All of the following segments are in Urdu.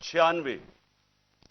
96,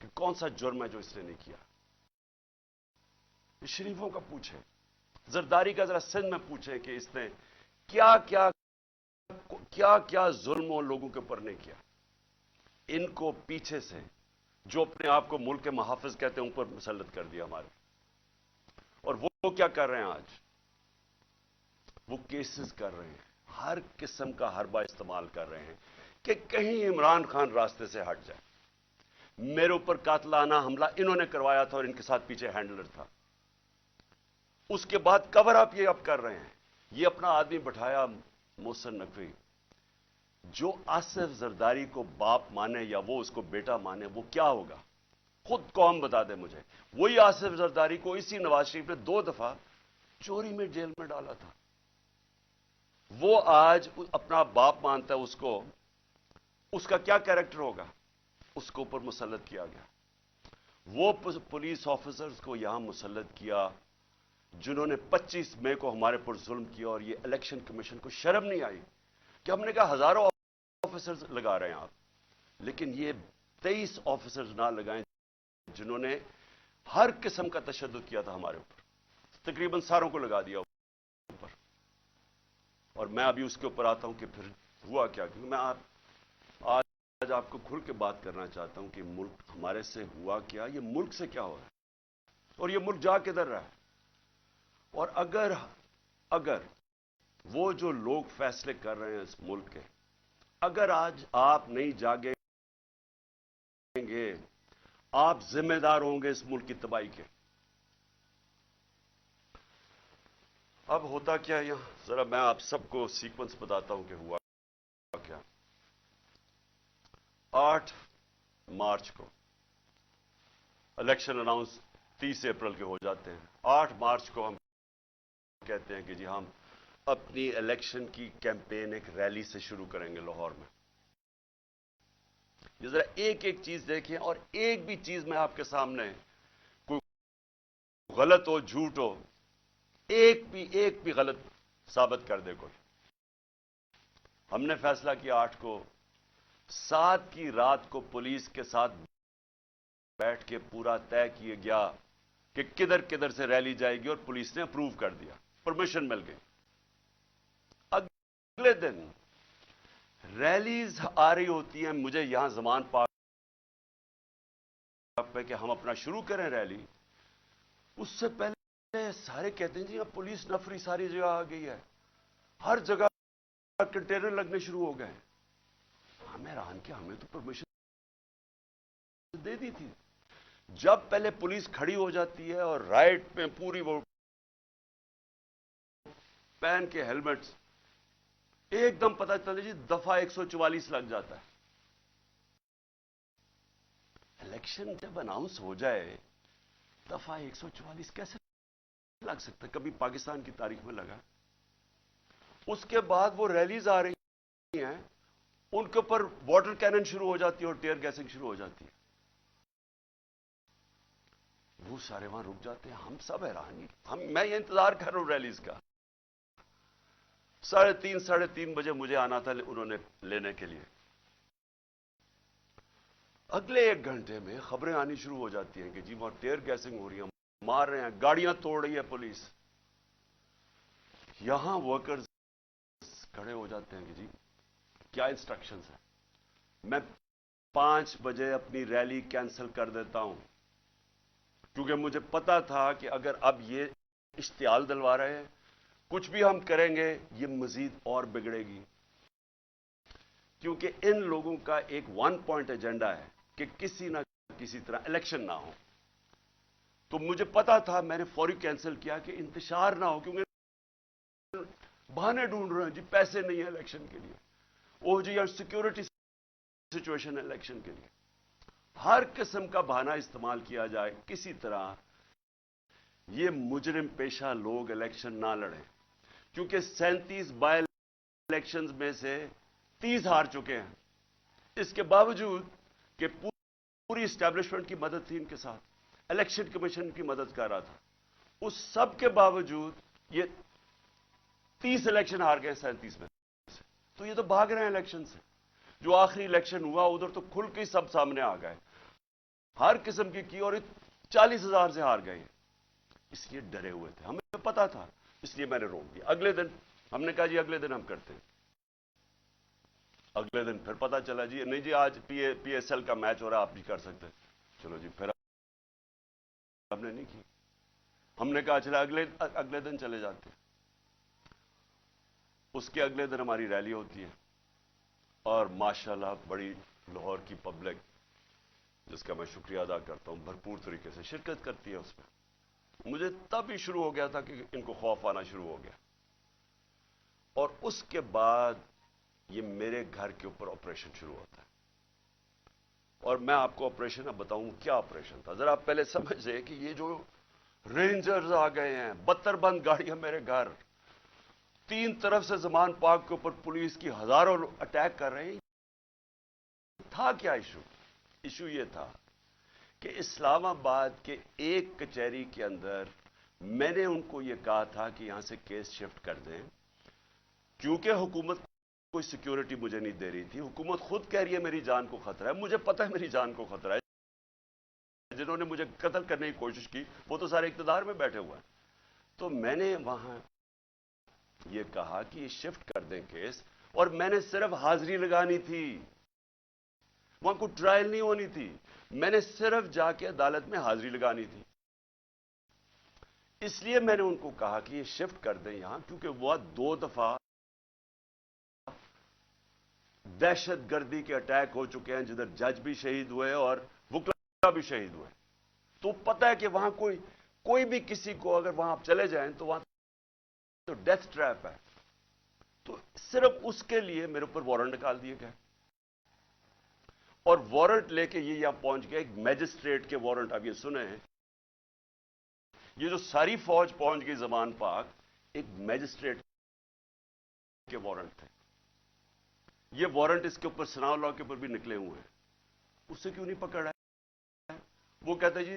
کہ کون سا جرم ہے جو اس نے نہیں کیا. یہ شریفوں کا پوچھے, زرداری کا ذرا سندھ میں پوچھے کہ اس نے کیا کیا ظلم اور لوگوں کے اوپر نہیں کیا. ان کو پیچھے سے جو اپنے آپ کو ملک کے محافظ کہتے ہیں اوپر مسلط کر دیا ہمارے. اور وہ کیا کر رہے ہیں آج؟ وہ کیسز کر رہے ہیں, ہر قسم کا حربہ استعمال کر رہے ہیں کہ کہیں عمران خان راستے سے ہٹ جائے. میرے اوپر قاتلانہ حملہ انہوں نے کروایا تھا اور ان کے ساتھ پیچھے ہینڈلر تھا. اس کے بعد کور اپ یہ اب کر رہے ہیں. یہ اپنا آدمی بٹھایا محسن نقوی, جو آصف زرداری کو باپ مانے یا وہ اس کو بیٹا مانے, وہ کیا ہوگا خود قوم بتا دے مجھے. وہی آصف زرداری کو اسی نواز شریف نے 2 دفعہ چوری میں جیل میں ڈالا تھا. وہ آج اپنا باپ مانتا ہے اس کو. اس کا کیا کیریکٹر ہوگا؟ اس کو اوپر مسلط کیا گیا. وہ پولیس آفیسرز کو یہاں مسلط کیا جنہوں نے 25 مئی کو ہمارے پر ظلم کیا, اور یہ الیکشن کمیشن کو شرم نہیں آئی کہ ہم نے کہا ہزاروں آفیسرز لگا رہے ہیں آپ, لیکن یہ 23 آفیسرز نہ لگائیں جنہوں نے ہر قسم کا تشدد کیا تھا ہمارے اوپر. تقریباً ساروں کو لگا دیا اوپر. اور میں ابھی اس کے اوپر آتا ہوں کہ پھر ہوا کیا, کیونکہ میں آج آپ کو کھل کے بات کرنا چاہتا ہوں کہ ملک ہمارے سے ہوا کیا, یہ ملک سے کیا ہو رہا ہے, اور یہ ملک جا کدھر رہا ہے. اور اگر وہ جو لوگ فیصلے کر رہے ہیں اس ملک کے, اگر آج آپ نہیں جاگیں گے, آپ ذمہ دار ہوں گے اس ملک کی تباہی کے. اب ہوتا کیا ہے یہاں, ذرا میں آپ سب کو سیکوینس بتاتا ہوں کہ ہوا کیا. 8 مارچ کو الیکشن اناؤنس 30 اپریل کے ہو جاتے ہیں. 8 مارچ کو ہم کہتے ہیں کہ جی ہم اپنی الیکشن کی کیمپین ایک ریلی سے شروع کریں گے لاہور میں. یہ ذرا ایک ایک چیز دیکھیں, اور ایک بھی چیز میں آپ کے سامنے کوئی غلط ہو, جھوٹ ہو, ایک بھی غلط ثابت کر دے کوئی. ہم نے فیصلہ کیا 8 کو, 7 کی رات کو پولیس کے ساتھ بیٹھ کے پورا طے کیا گیا کہ کدھر کدھر سے ریلی جائے گی, اور پولیس نے اپروو کر دیا, پرمیشن مل گئی. اگلے دن ریلیز آ رہی ہوتی ہیں, مجھے یہاں زمان پاک پہ کہ ہم اپنا شروع کریں ریلی. اس سے پہلے سارے کہتے ہیں جی اب پولیس نفری ساری جگہ آ گئی ہے, ہر جگہ کنٹینر لگنے شروع ہو گئے. ہمیں حیران کیا, ہمیں تو پرمیشن دے دی تھی. جب پہلے پولیس کھڑی ہو جاتی ہے اور رائٹ پہ پوری وہ پہن کے ہیلمٹس, ایک دم پتہ چلے جی دفعہ 144 لگ جاتا ہے. الیکشن جب اناؤنس ہو جائے دفعہ 144 کیسے لگ سکتا ہے؟ کبھی پاکستان کی تاریخ میں لگا؟ اس کے بعد وہ ریلیز آ رہی ہیں, ان کے اوپر واٹر کینن شروع ہو جاتی ہے اور ٹیئر گیسنگ شروع ہو جاتی ہے. وہ سارے وہاں رک جاتے ہیں. ہم سب حیران, میں یہ انتظار کر رہا ہوں ریلیز کا. 3:30 بجے مجھے آنا تھا انہوں نے لینے کے لیے. اگلے 1 گھنٹے میں خبریں آنی شروع ہو جاتی ہیں کہ جی وہاں ٹیئر گیسنگ ہو رہی ہے, مار رہے ہیں, گاڑیاں توڑ رہی ہے پولیس. یہاں ورکرز کھڑے ہو جاتے ہیں کہ جی کیا انسٹرکشنز ہیں. میں 5 بجے اپنی ریلی کینسل کر دیتا ہوں, کیونکہ مجھے پتا تھا کہ اگر اب یہ اشتعال دلوا رہے ہیں, کچھ بھی ہم کریں گے یہ مزید اور بگڑے گی. کیونکہ ان لوگوں کا ایک 1 پوائنٹ ایجنڈا ہے کہ کسی نہ کسی طرح الیکشن نہ ہو. تو مجھے پتا تھا, میں نے فوری کینسل کیا کہ انتشار نہ ہو, کیونکہ بہانے ڈھونڈ رہے ہیں جی پیسے نہیں ہیں الیکشن کے لیے, وہ جی یار سیکورٹی سچویشن ہے الیکشن کے لیے. ہر قسم کا بہانہ استعمال کیا جائے کسی طرح یہ مجرم پیشہ لوگ الیکشن نہ لڑیں. کیونکہ 37 بائی الیکشنز میں سے 30 ہار چکے ہیں. اس کے باوجود کہ پوری اسٹیبلشمنٹ کی مدد تھی ان کے ساتھ, الیکشن کمیشن کی مدد کر رہا تھا, اس سب کے باوجود یہ 30 الیکشن ہار گئے 37 میں سے. تو یہ تو بھاگ رہے ہیں الیکشن سے. جو آخری الیکشن ہوا ادھر تو کھل کے سب سامنے آ گئے. ہر قسم کی اور 40,000 سے ہار گئے. اس لیے ڈرے ہوئے تھے, ہمیں پتا تھا, اس لیے میں نے روک دیا. اگلے دن ہم نے کہا جی اگلے دن ہم کرتے ہیں. اگلے دن پھر پتا چلا جی نہیں جی آج پی ایس ایل کا میچ ہو رہا, آپ بھی کر سکتے. چلو جی, پھر ہم نے نہیں کی. ہم نے کہا چلا اگلے دن چلے جاتے ہیں. اس کے اگلے دن ہماری ریلی ہوتی ہے اور ماشاءاللہ بڑی لاہور کی پبلک, جس کا میں شکریہ ادا کرتا ہوں, بھرپور طریقے سے شرکت کرتی ہے اس میں. مجھے تب ہی شروع ہو گیا تھا کہ ان کو خوف آنا شروع ہو گیا. اور اس کے بعد یہ میرے گھر کے اوپر آپریشن شروع ہوتا ہے. اور میں آپ کو آپریشن اب بتاؤں کیا آپریشن تھا. ذرا آپ پہلے سمجھ لیں کہ یہ جو رینجرز آ گئے ہیں, 72 بند گاڑیاں میرے گھر, 3 طرف سے زمان پاک کے اوپر پولیس کی ہزاروں اٹیک کر رہے ہیں. تھا کیا ایشو؟ ایشو یہ تھا کہ اسلام آباد کے ایک کچہری کے اندر میں نے ان کو یہ کہا تھا کہ یہاں سے کیس شفٹ کر دیں, کیونکہ حکومت کوئی سیکیورٹی مجھے نہیں دے رہی تھی. حکومت خود کہہ رہی ہے میری جان کو خطرہ ہے, مجھے پتہ ہے میری جان کو خطرہ ہے. جنہوں نے مجھے قتل کرنے کی کوشش کی وہ تو سارے اقتدار میں بیٹھے ہوئے ہیں. تو میں نے وہاں یہ کہا کہ یہ شفٹ کر دیں کیس, اور میں نے صرف حاضری لگانی تھی, وہاں کوئی ٹرائل نہیں ہونی تھی. میں نے صرف جا کے عدالت میں حاضری لگانی تھی. اس لیے میں نے ان کو کہا کہ یہ شفٹ کر دیں یہاں, کیونکہ وہ 2 دفعہ دہشت گردی کے اٹیک ہو چکے ہیں جدھر جج بھی شہید ہوئے اور وکلا بھی شہید ہوئے. تو پتہ ہے کہ وہاں کوئی بھی کسی کو اگر وہاں آپ چلے جائیں تو وہاں تو ڈیتھ ٹریپ ہے. تو صرف اس کے لیے میرے اوپر وارنٹ نکال دیے گئے, اور وارنٹ لے کے یہ یہاں پہنچ گیا. ایک میجسٹریٹ کے وارنٹ, اب یہ سنیں, یہ جو ساری فوج پہنچ گئی زمان پاک, ایک میجسٹریٹ کے وارنٹ تھے. یہ وارنٹ اس کے اوپر سناؤ لا کے اوپر بھی نکلے ہوئے ہیں. اسے کیوں نہیں پکڑا ہے؟ وہ کہتے جی,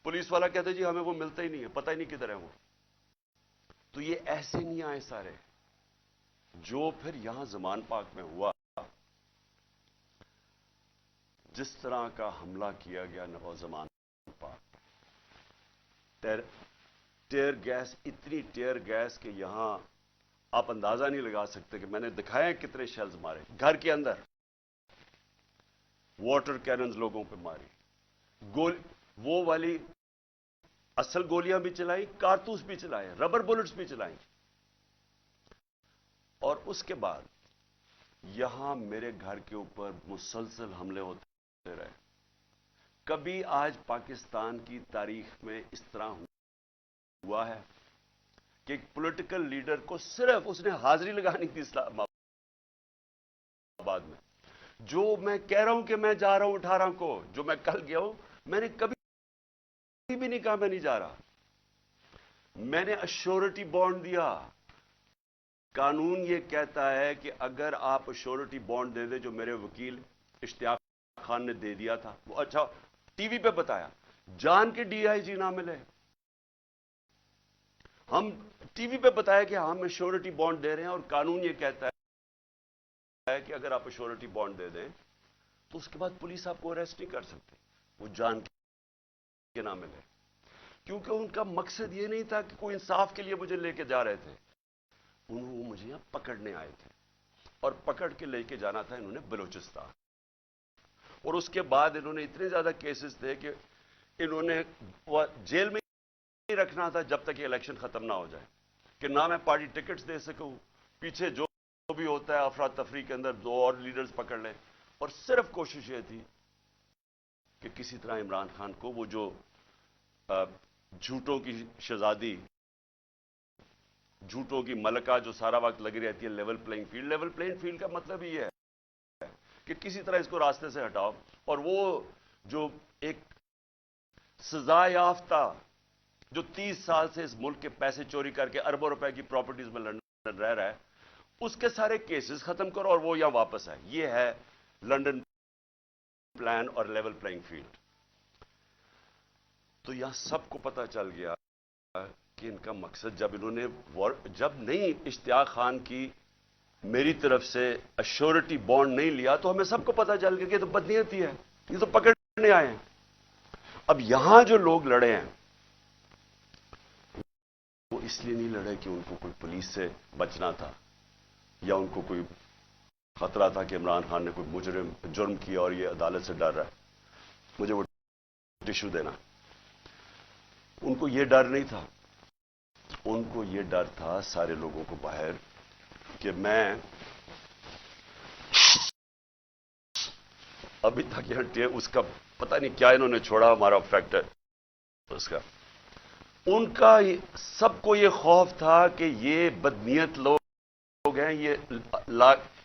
پولیس والا کہتے جی ہمیں وہ ملتا ہی نہیں ہے, پتہ ہی نہیں کدھر ہے وہ. تو یہ ایسے نہیں آئے سارے. جو پھر یہاں زمان پاک میں ہوا, جس طرح کا حملہ کیا گیا نوزمان پاک, ٹیئر گیس, اتنی ٹیئر گیس کہ یہاں آپ اندازہ نہیں لگا سکتے کہ میں نے دکھائے کتنے شیلز مارے گھر کے اندر. واٹر کیننز لوگوں پہ ماری, وہ والی اصل گولیاں بھی چلائیں, کارتوس بھی چلائے, ربر بلٹس بھی چلائیں. اور اس کے بعد یہاں میرے گھر کے اوپر مسلسل حملے ہوتے رہے. کبھی آج پاکستان کی تاریخ میں اس طرح ہوا ہے کہ ایک پولیٹیکل لیڈر کو صرف اس نے حاضری لگانی تھی اسلام آباد میں. جو میں کہہ رہا ہوں کہ میں جا رہا ہوں 18 کو, جو میں کل گیا ہوں, میں نے کبھی بھی نہیں کہا میں نہیں جا رہا. میں نے ایشورٹی بانڈ دیا. قانون یہ کہتا ہے کہ اگر آپ ایشورٹی بانڈ دے دیں, جو میرے وکیل اشتیاق خان نے دے دیا تھا, وہ اچھا ٹی وی پہ بتایا, جان کے ڈی آئی جی نہ ملے, ہم ٹی وی پہ بتایا کہ ہم ایشورٹی بانڈ دے رہے ہیں, اور قانون یہ کہتا ہے کہ اگر آپ ایشورٹی بانڈ دے دیں تو اس کے بعد پولیس آپ کو اریسٹ نہیں کر سکتی, وہ جان کے نہ ملے. کیونکہ ان کا مقصد یہ نہیں تھا کہ کوئی انصاف کے لیے مجھے لے کے جا رہے تھے, وہ مجھے یہاں پکڑنے آئے تھے, اور پکڑ کے لے کے جانا تھا انہوں نے بلوچستان. اور اس کے بعد انہوں نے اتنے زیادہ کیسز تھے کہ انہوں نے جیل میں ہی رکھنا تھا جب تک یہ الیکشن ختم نہ ہو جائے, کہ نہ میں پارٹی ٹکٹس دے سکوں, پیچھے جو بھی ہوتا ہے افراتفری کے اندر 2 اور لیڈرز پکڑ لیں. اور صرف کوشش یہ تھی کہ کسی طرح عمران خان کو, وہ جو جھوٹوں کی شہزادی, جھوٹوں کی ملکہ جو سارا وقت لگی رہتی ہے level playing field. Level playing field کا مطلب یہ ہے کہ کسی طرح اس کو راستے سے ہٹاؤ. اور وہ جو ایک سزا یافتہ جو 30 سال سے اس ملک کے پیسے چوری کر کے اربوں روپے کی پراپرٹیز میں لندن رہ رہا ہے, اس کے سارے کیسز ختم کرو اور وہ یہاں واپس ہے. یہ ہے لنڈن پلان اور لیول پلینگ فیلڈ. تو یہاں سب کو پتا چل گیا کہ ان کا مقصد, جب انہوں نے جب نہیں اشتیاق خان کی میری طرف سے ایشورٹی بانڈ نہیں لیا, تو ہمیں سب کو پتا چل گیا کہ یہ تو بدنیتی ہے, یہ تو پکڑنے آئے ہیں. اب یہاں جو لوگ لڑے ہیں وہ اس لیے نہیں لڑے کہ ان کو کوئی پولیس سے بچنا تھا یا ان کو کوئی خطرہ تھا کہ عمران خان نے کوئی جرم کیا اور یہ عدالت سے ڈر رہا ہے مجھے وہ ٹشو دینا. ان کو یہ ڈر نہیں تھا. ان کو یہ ڈر تھا سارے لوگوں کو باہر کہ میں ابھی تک یہاں اس کا پتہ نہیں کیا انہوں نے چھوڑا ہمارا فیکٹر اس کا. ان کا سب کو یہ خوف تھا کہ یہ بدنیت لوگ ہیں, یہ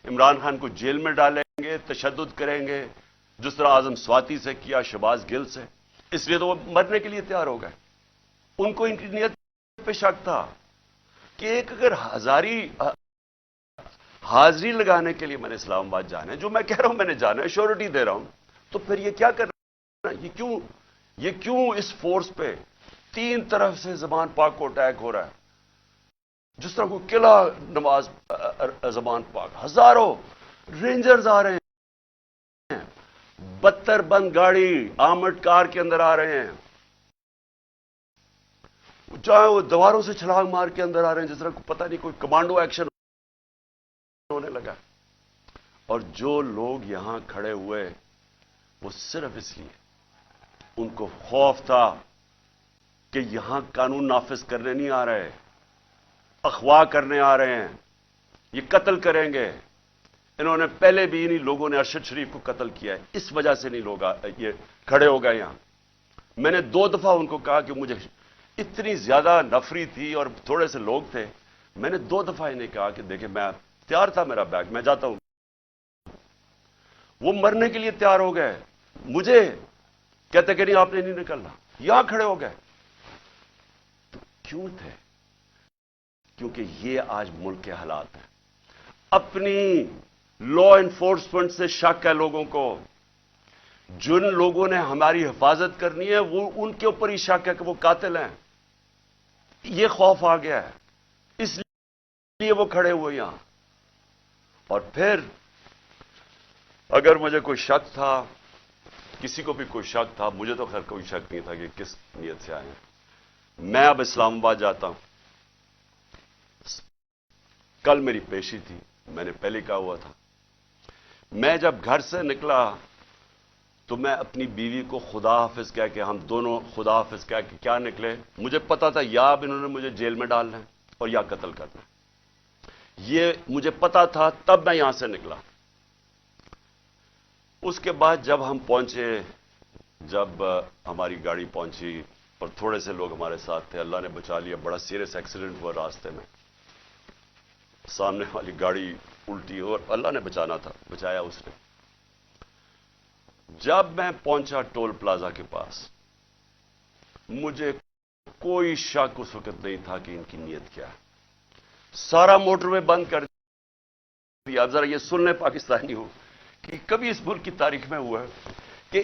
عمران خان کو جیل میں ڈالیں گے, تشدد کریں گے جس طرح اعظم سواتی سے کیا, شہباز گل سے. اس لیے تو وہ مرنے کے لیے تیار ہو گئے. ان کو ان کی نیت پہ شک تھا کہ ایک اگر حاضری لگانے کے لیے میں نے اسلام آباد جانا ہے, جو میں کہہ رہا ہوں میں نے جانا ہے, شیورٹی دے رہا ہوں, تو پھر یہ کیا کرنا ہے؟ یہ کیوں اس فورس پہ 3 طرف سے زبان پاک کو اٹیک ہو رہا ہے, جس طرح کوئی قلعہ نواز زبان پاک, ہزاروں رینجرز آ رہے ہیں, 72 بند گاڑی آرمڈ کار کے اندر آ رہے ہیں, چاہے وہ دیواروں سے چھلانگ مار کے اندر آ رہے ہیں جس طرح پتہ نہیں کوئی کمانڈو ایکشن ہونے لگا. اور جو لوگ یہاں کھڑے ہوئے وہ صرف اس لیے ان کو خوف تھا کہ یہاں قانون نافذ کرنے نہیں آ رہے, اغوا کرنے آ رہے ہیں, یہ قتل کریں گے. انہوں نے پہلے بھی انہی لوگوں نے ارشد شریف کو قتل کیا ہے, اس وجہ سے نہیں لوگ یہ کھڑے ہو گئے یہاں. میں نے 2 دفعہ ان کو کہا کہ مجھے اتنی زیادہ نفری تھی اور تھوڑے سے لوگ تھے, میں نے 2 دفعہ انہیں کہا کہ دیکھیں میں تیار تھا, میرا بیگ میں جاتا ہوں. وہ مرنے کے لیے تیار ہو گئے, مجھے کہتے کہ نہیں آپ نے نہیں نکلنا, یہاں کھڑے ہو گئے. تو کیوں تھے؟ کیونکہ یہ آج ملک کے حالات ہیں. اپنی لا انفورسمنٹ سے شک ہے لوگوں کو. جن لوگوں نے ہماری حفاظت کرنی ہے وہ ان کے اوپر ہی شک ہے کہ وہ قاتل ہیں. یہ خوف آ گیا ہے, اس لیے وہ کھڑے ہوئے یہاں. اور پھر اگر مجھے کوئی شک تھا, کسی کو بھی کوئی شک تھا, مجھے تو خیر کوئی شک نہیں تھا کہ کس نیت سے آئے ہیں. میں اب اسلام آباد جاتا ہوں. کل میری پیشی تھی, میں نے پہلے کہا ہوا تھا. میں جب گھر سے نکلا تو میں اپنی بیوی کو خدا حافظ کہہ کے, ہم دونوں خدا حافظ کہہ کے کیا نکلے. مجھے پتا تھا یا اب انہوں نے مجھے جیل میں ڈالنا ہے اور یا قتل کرنا ہے. یہ مجھے پتا تھا, تب میں یہاں سے نکلا. اس کے بعد جب ہم پہنچے, جب ہماری گاڑی پہنچی اور تھوڑے سے لوگ ہمارے ساتھ تھے, اللہ نے بچا لیا. بڑا سیریس ایکسیڈنٹ ہوا راستے میں, سامنے والی گاڑی الٹی اور اللہ نے بچانا تھا, بچایا اس نے. جب میں پہنچا ٹول پلازا کے پاس, مجھے کوئی شک اس وقت نہیں تھا کہ ان کی نیت کیا ہے. سارا موٹر وے بند کر دیا. اب ذرا یہ سن لیں پاکستانی ہو کہ کبھی اس ملک کی تاریخ میں ہوا ہے کہ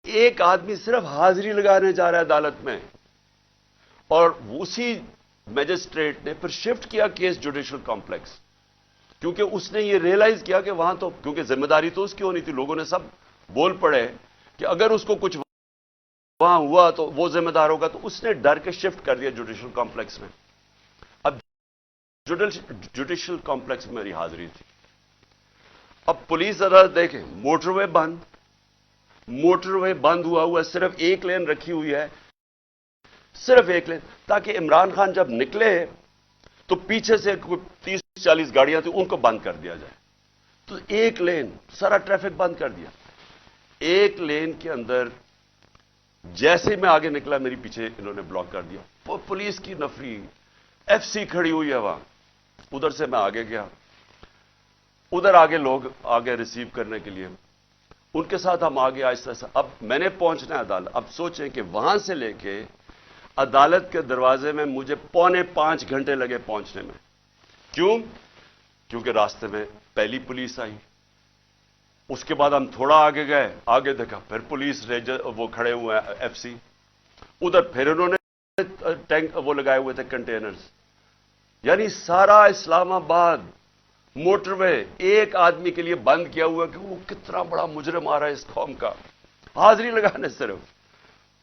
ایک آدمی صرف حاضری لگانے جا رہا ہے عدالت میں, اور اسی میجسٹریٹ نے پھر شفٹ کیا کیس جوڈیشل کمپلیکس, کیونکہ اس نے یہ ریئلائز کیا کہ وہاں تو کیونکہ ذمہ داری تو اس کی ہونی تھی. لوگوں نے سب بول پڑے کہ اگر اس کو کچھ وہاں ہوا تو وہ ذمہ دار ہوگا, تو اس نے ڈر کے شفٹ کر دیا جوڈیشل کمپلیکس میں. اب جوڈیشل کمپلیکس میں میری حاضری تھی. اب پولیس عدالت دیکھیں, موٹر وے بند, موٹر وے بند ہوا صرف ایک لین رکھی ہوئی ہے, صرف ایک لین, تاکہ عمران خان جب نکلے تو پیچھے سے 30-40 گاڑیاں تھیں, ان کو بند کر دیا جائے. تو ایک لین, سارا ٹریفک بند کر دیا. ایک لین کے اندر جیسے میں آگے نکلا میری پیچھے انہوں نے بلاک کر دیا. پولیس کی نفری, ایف سی کھڑی ہوئی ہے وہاں. ادھر سے میں آگے گیا, ادھر آگے لوگ آگے ریسیو کرنے کے لیے, ان کے ساتھ ہم آگے آہستہ آہستہ. اب میں نے پہنچنا ہے عدالت. اب سوچیں کہ وہاں سے لے کے عدالت کے دروازے میں مجھے 4.25 گھنٹے لگے پہنچنے میں. کیوں؟ کیونکہ راستے میں پہلی پولیس آئی, اس کے بعد ہم تھوڑا آگے گئے, آگے دیکھا پھر پولیس وہ کھڑے ہوئے ہیں ایف سی, ادھر پھر انہوں نے ٹینک وہ لگائے ہوئے تھے کنٹینرز. یعنی سارا اسلام آباد موٹر وے ایک آدمی کے لیے بند کیا ہوا کہ وہ کتنا بڑا مجرم آ رہا ہے اس قوم کا, حاضری لگانے صرف.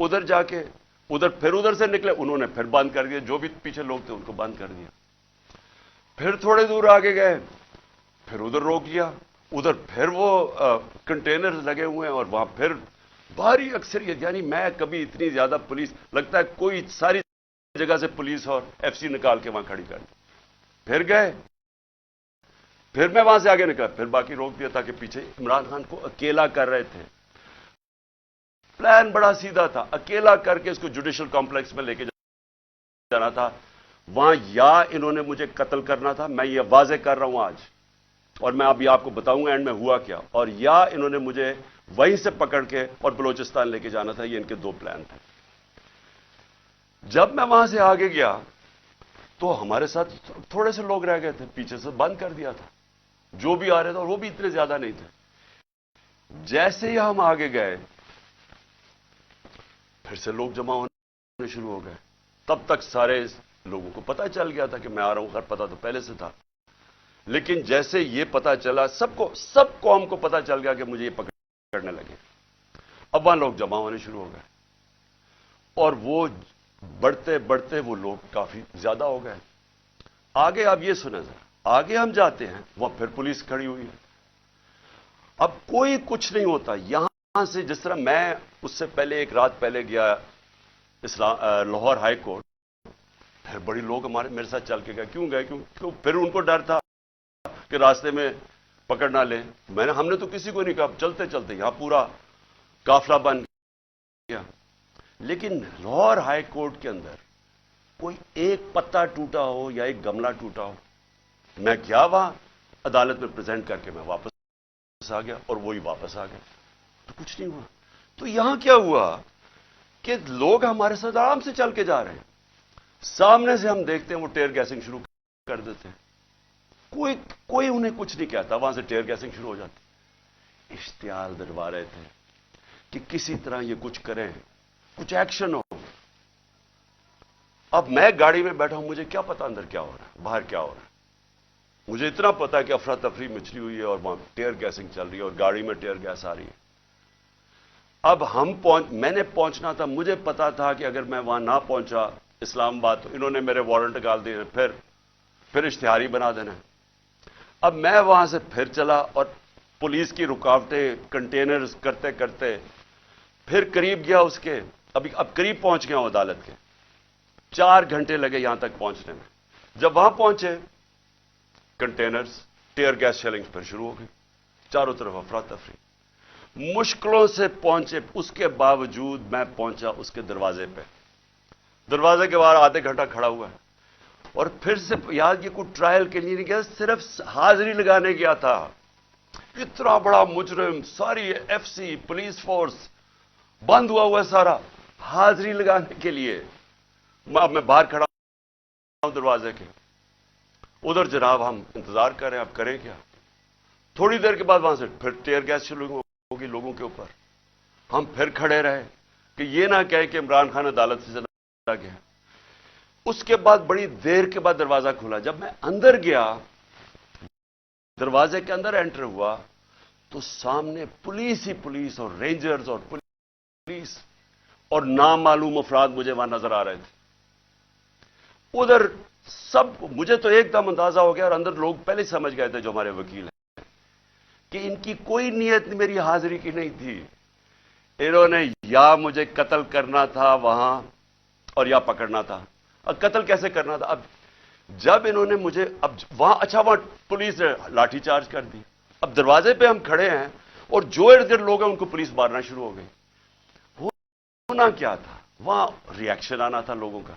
ادھر جا کے ادھر سے نکلے, انہوں نے پھر بند کر دیا, جو بھی پیچھے لوگ تھے ان کو بند کر دیا. پھر تھوڑے دور آگے گئے, پھر ادھر روک لیا, ادھر پھر وہ کنٹینر لگے ہوئے ہیں اور وہاں پھر بھاری اکثریت, یعنی میں کبھی اتنی زیادہ پولیس, لگتا ہے کوئی ساری جگہ سے پولیس اور ایف سی نکال کے وہاں کھڑی کر دی. پھر گئے, پھر میں وہاں سے آگے نکلا, پھر باقی روک دیا تاکہ پیچھے عمران خان کو اکیلا کر رہے تھے. پلان بڑا سیدھا تھا, اکیلا کر کے اس کو جوڈیشل کمپلیکس میں لے کے جانا تھا. وہاں یا انہوں نے مجھے قتل کرنا تھا, میں یہ واضح کر رہا ہوں آج, اور میں ابھی آپ کو بتاؤں گا اینڈ میں ہوا کیا, اور یا انہوں نے مجھے وہیں سے پکڑ کے اور بلوچستان لے کے جانا تھا. یہ ان کے دو پلان تھے. جب میں وہاں سے آگے گیا تو ہمارے ساتھ تھوڑے سے لوگ رہ گئے تھے, پیچھے سے بند کر دیا تھا. جو بھی آ رہے تھے, اور وہ بھی اتنے زیادہ نہیں تھے. جیسے ہی ہم آگے گئے پھر سے لوگ جمع ہونے شروع ہو گئے. تب تک سارے لوگوں کو پتہ چل گیا تھا کہ میں آ رہا ہوں, خیر پتہ تو پہلے سے تھا, لیکن جیسے یہ پتہ چلا سب قوم کو پتہ چل گیا کہ مجھے یہ پکڑنے لگے. اب وہاں لوگ جمع ہونے شروع ہو گئے, اور وہ بڑھتے بڑھتے وہ لوگ کافی زیادہ ہو گئے. آگے آپ یہ سنیں ذرا, آگے ہم جاتے ہیں, وہاں پھر پولیس کھڑی ہوئی ہے. اب کوئی کچھ نہیں ہوتا. یہاں سے جس طرح میں اس سے پہلے ایک رات پہلے گیا لاہور ہائی کورٹ, پھر بڑی لوگ میرے ساتھ چل کے گئے. کیوں گئے؟ کیوں پھر ان کو ڈر تھا کہ راستے میں پکڑ نہ لیں. ہم نے تو کسی کو نہیں کہا, چلتے چلتے یہاں پورا قافلہ بن گیا. لیکن لاہور ہائی کورٹ کے اندر کوئی ایک پتا ٹوٹا ہو یا ایک گملہ ٹوٹا ہو. میں گیا وہاں عدالت میں پریزنٹ کر کے میں واپس آ گیا, اور وہی واپس آ گئے, تو کچھ نہیں ہوا. تو یہاں کیا ہوا کہ لوگ ہمارے ساتھ آرام سے چل کے جا رہے ہیں, سامنے سے ہم دیکھتے ہیں وہ ٹیئر گیسنگ شروع کر دیتے ہیں. کوئی انہیں کچھ نہیں کہتا, وہاں سے ٹیئر گیسنگ شروع ہو جاتی. اشتعال دلوا رہے تھے کہ کسی طرح یہ کچھ کریں, کچھ ایکشن ہو. اب میں گاڑی میں بیٹھا ہوں, مجھے کیا پتا اندر کیا ہو رہا ہے, باہر کیا ہو رہا ہے. مجھے اتنا پتا ہے کہ افراتفری مچلی ہوئی ہے اور وہاں ٹیئر گیسنگ چل رہی ہے اور گاڑی میں ٹیئر گیس آ رہی ہے. اب میں نے پہنچنا تھا, مجھے پتا تھا کہ اگر میں وہاں نہ پہنچا اسلام آباد تو انہوں نے میرے وارنٹ نکال دیے, پھر اشتہاری بنا دینا. اب میں وہاں سے پھر چلا, اور پولیس کی رکاوٹیں کنٹینرز کرتے کرتے پھر قریب گیا اس کے, اب قریب پہنچ گیا ہوں عدالت کے. 4 گھنٹے لگے یہاں تک پہنچنے میں. جب وہاں پہنچے, کنٹینرز ٹیئر گیس شیلنگ پھر شروع ہو گئی, چاروں طرف افراتفری. مشکلوں سے پہنچے, اس کے باوجود میں پہنچا اس کے دروازے پہ. دروازے کے باہر آدھے گھنٹہ کھڑا ہوا ہے, اور پھر سے یاد یہ کوئی ٹرائل کے لیے نہیں گیا, صرف حاضری لگانے گیا تھا. اتنا بڑا مجرم, ساری ایف سی پولیس فورس بند ہوا ہے سارا, حاضری لگانے کے لیے. اب میں باہر کھڑا ہوں دروازے کے, ادھر جناب ہم انتظار کر رہے ہیں, اب کریں کیا. تھوڑی دیر کے بعد وہاں سے پھر ٹیئر گیس شروع ہوگی لوگوں کے اوپر. ہم پھر کھڑے رہے کہ یہ نہ کہے کہ عمران خان عدالت سے چلا گیا. اس کے بعد بڑی دیر کے بعد دروازہ کھلا. جب میں اندر گیا, دروازے کے اندر انٹر ہوا, تو سامنے پولیس ہی پولیس اور رینجرز اور پولیس اور نامعلوم افراد مجھے وہاں نظر آ رہے تھے. ادھر مجھے تو ایک دم اندازہ ہو گیا, اور اندر لوگ پہلے سمجھ گئے تھے جو ہمارے وکیل ہیں کہ ان کی کوئی نیت میری حاضری کی نہیں تھی. انہوں نے یا مجھے قتل کرنا تھا وہاں, اور یا پکڑنا تھا. اب قتل کیسے کرنا تھا؟ اب جب انہوں نے مجھے وہاں پولیس نے لاٹھی چارج کر دی. اب دروازے پہ ہم کھڑے ہیں, اور جو ارد گرد لوگ ہیں ان کو پولیس مارنا شروع ہو گئی. ہونا کیا تھا, وہاں ریئیکشن آنا تھا لوگوں کا.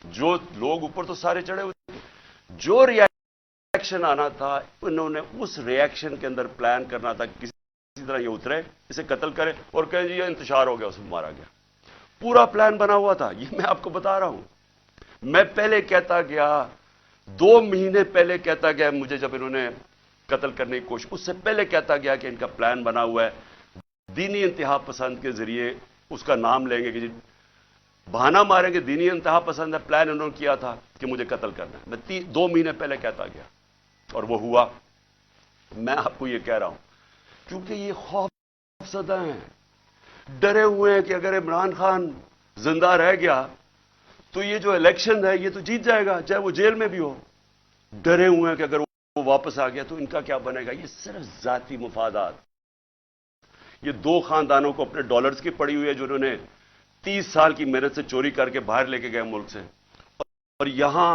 جو لوگ اوپر تو سارے چڑھے ہوئے تھے, جو ریئیکشن آنا تھا انہوں نے اس ریئیکشن کے اندر پلان کرنا تھا کسی طرح یہ اترے, اسے قتل کرے اور کہے جی یہ انتشار ہو گیا, اس میں مارا گیا. پورا پلان بنا ہوا تھا. یہ میں آپ کو بتا رہا ہوں. میں پہلے کہتا گیا, 2 مہینے پہلے کہتا گیا مجھے, جب انہوں نے قتل کرنے کی کوشش, اس سے پہلے کہتا گیا کہ ان کا پلان بنا ہوا ہے, دینی انتہا پسند کے ذریعے اس کا نام لیں گے کہ جی بہانہ ماریں گے, دینی انتہا پسند ہے, پلان انہوں نے کیا تھا کہ مجھے قتل کرنا ہے. میں 2 مہینے پہلے کہتا گیا, اور وہ ہوا. میں آپ کو یہ کہہ رہا ہوں کیونکہ یہ خوف زدہ ہیں. ڈرے ہوئے ہیں کہ اگر عمران خان زندہ رہ گیا تو یہ جو الیکشن ہے یہ تو جیت جائے گا چاہے وہ جیل میں بھی ہو. ڈرے ہوئے ہیں کہ اگر وہ واپس آ گیا تو ان کا کیا بنے گا. یہ صرف ذاتی مفادات. یہ دو خاندانوں کو اپنے ڈالرز کی پڑی ہوئی ہے جنہوں نے 30 سال کی محنت سے چوری کر کے باہر لے کے گئے ملک سے. اور یہاں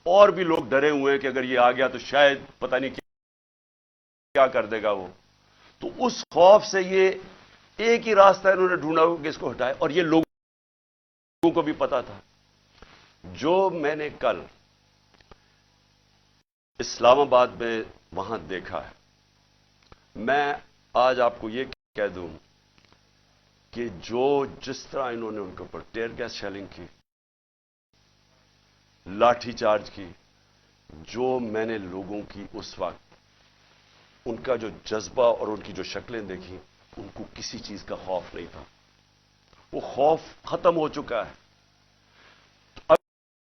اور بھی لوگ ڈرے ہوئے ہیں کہ اگر یہ آ گیا تو شاید پتہ نہیں کیا کر دے گا وہ. تو اس خوف سے یہ ایک ہی راستہ انہوں نے ڈھونڈا کہ اس کو ہٹائے. اور یہ لوگوں کو بھی پتا تھا. جو میں نے کل اسلام آباد میں وہاں دیکھا ہے, میں آج آپ کو یہ کہہ دوں کہ جس طرح انہوں نے ان کے اوپر ٹیئر گیس شیلنگ کی, لاٹھی چارج کی, جو میں نے لوگوں کی اس وقت ان کا جو جذبہ اور ان کی جو شکلیں دیکھی, ان کو کسی چیز کا خوف نہیں تھا. وہ خوف ختم ہو چکا ہے.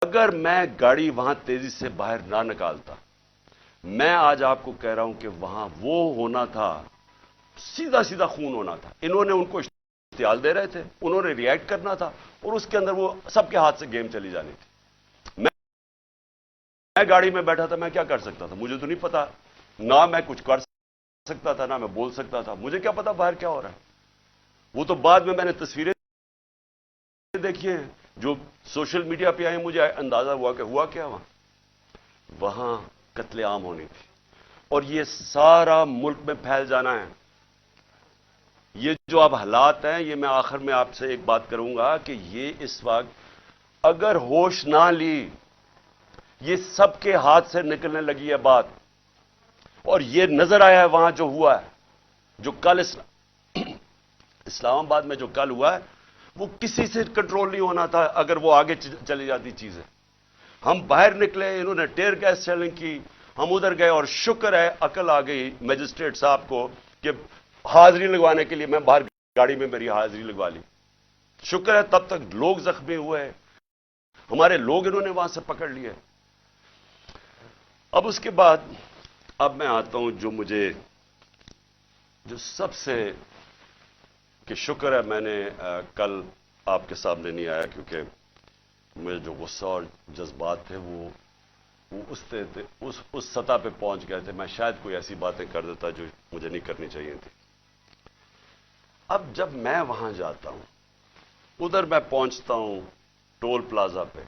اگر میں گاڑی وہاں تیزی سے باہر نہ نکالتا, میں آج آپ کو کہہ رہا ہوں کہ وہاں وہ ہونا تھا, سیدھا سیدھا خون ہونا تھا. انہوں نے ان کو اشتعال دے رہے تھے, انہوں نے ریئیکٹ کرنا تھا, اور اس کے اندر وہ سب کے ہاتھ سے گیم چلی جانی تھی. میں گاڑی میں بیٹھا تھا, میں کیا کر سکتا تھا؟ مجھے تو نہیں پتا, نہ میں کچھ کر سکتا تھا نہ میں بول سکتا تھا. مجھے کیا پتا باہر کیا ہو رہا ہے. وہ تو بعد میں نے تصویریں دیکھی ہیں جو سوشل میڈیا پہ آئی, مجھے اندازہ ہوا کہ ہوا کیا وہاں قتل عام ہونی تھی. اور یہ سارا ملک میں پھیل جانا ہے. یہ جو اب حالات ہیں, یہ میں آخر میں آپ سے ایک بات کروں گا کہ یہ اس وقت اگر ہوش نہ لی, یہ سب کے ہاتھ سے نکلنے لگی ہے بات. اور یہ نظر آیا ہے وہاں جو ہوا ہے, جو کل اسلام آباد میں جو کل ہوا ہے, وہ کسی سے کنٹرول نہیں ہونا تھا اگر وہ آگے چلی جاتی چیزیں. ہم باہر نکلے, انہوں نے ٹیئر گیس شیلنگ کی, ہم ادھر گئے, اور شکر ہے عقل آ گئی میجسٹریٹ صاحب کو کہ حاضری لگوانے کے لیے میں باہر گاڑی میں میری حاضری لگوا لی. شکر ہے تب تک لوگ زخمی ہوئے, ہمارے لوگ انہوں نے وہاں سے پکڑ لیے. اب اس کے بعد اب میں آتا ہوں جو سب سے کہ شکر ہے میں نے کل آپ کے سامنے نہیں آیا, کیونکہ میرے جو غصہ اور جذبات تھے وہ اس سطح پہ پہنچ گئے تھے. میں شاید کوئی ایسی باتیں کر دیتا جو مجھے نہیں کرنی چاہیے تھی. اب جب میں وہاں جاتا ہوں, ادھر میں پہنچتا ہوں ٹول پلازا پہ,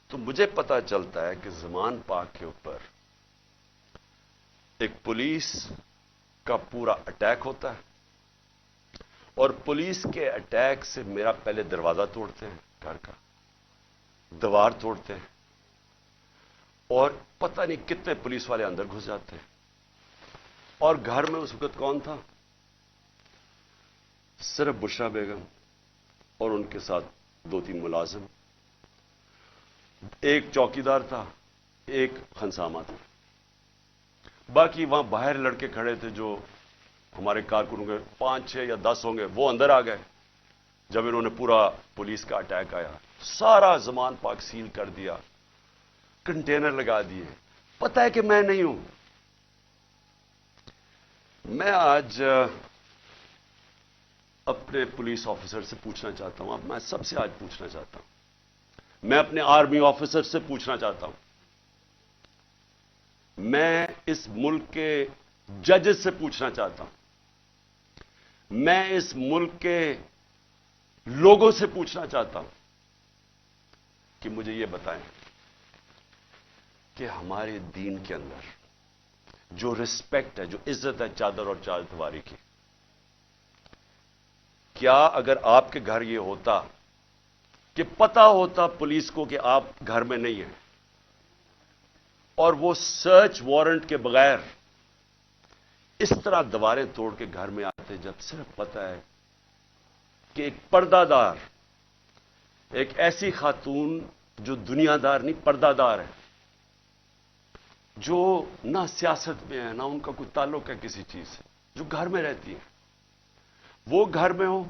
تو مجھے پتا چلتا ہے کہ زمان پاک کے اوپر ایک پولیس کا پورا اٹیک ہوتا ہے, اور پولیس کے اٹیک سے میرا پہلے دروازہ توڑتے ہیں, گھر کا دیوار توڑتے ہیں, اور پتہ نہیں کتنے پولیس والے اندر گھس جاتے ہیں. اور گھر میں اس وقت کون تھا؟ صرف بشرا بیگم اور ان کے ساتھ 2-3 ملازم, ایک چوکیدار تھا, ایک خنسامہ تھا. باقی وہاں باہر لڑکے کھڑے تھے جو ہمارے کارکنوں کے 5-6 یا 10 ہوں گے, وہ اندر آ گئے جب انہوں نے پورا پولیس کا اٹیک آیا. سارا زمان پاک سیل کر دیا, کنٹینر لگا دیے. پتہ ہے کہ میں نہیں ہوں. میں آج اپنے پولیس آفیسر سے پوچھنا چاہتا ہوں, اب میں سب سے آج پوچھنا چاہتا ہوں, میں اپنے آرمی آفیسر سے پوچھنا چاہتا ہوں, میں اس ملک کے ججز سے پوچھنا چاہتا ہوں, میں اس ملک کے لوگوں سے پوچھنا چاہتا ہوں کہ مجھے یہ بتائیں کہ ہمارے دین کے اندر جو رسپیکٹ ہے, جو عزت ہے چادر اور چارتواری کی, کیا اگر آپ کے گھر یہ ہوتا کہ پتا ہوتا پولیس کو کہ آپ گھر میں نہیں ہیں, اور وہ سرچ وارنٹ کے بغیر اس طرح دیواریں توڑ کے گھر میں آتے, جب صرف پتا ہے کہ ایک پردہ دار, ایک ایسی خاتون جو دنیا دار نہیں پردہ دار ہے, جو نہ سیاست میں ہے نہ ان کا کوئی تعلق ہے کسی چیز سے, جو گھر میں رہتی ہے, وہ گھر میں ہو,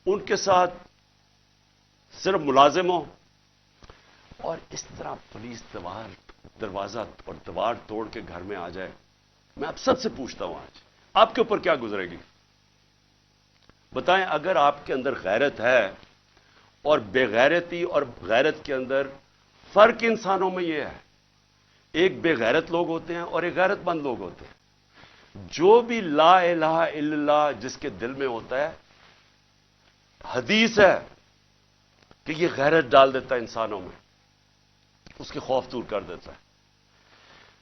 ان کے ساتھ صرف ملازم ہو, اور اس طرح پولیس دروازہ اور دیوار توڑ کے گھر میں آ جائے. میں آپ سب سے پوچھتا ہوں آج آپ کے اوپر کیا گزرے گی؟ بتائیں اگر آپ کے اندر غیرت ہے اور بے غیرتی اور غیرت کے اندر فرق انسانوں میں یہ ہے، ایک بے غیرت لوگ ہوتے ہیں اور ایک غیرت مند لوگ ہوتے ہیں۔ جو بھی لا الہ الا اللہ جس کے دل میں ہوتا ہے، حدیث ہے کہ یہ غیرت ڈال دیتا ہے انسانوں میں، اس کے خوف دور کر دیتا ہے۔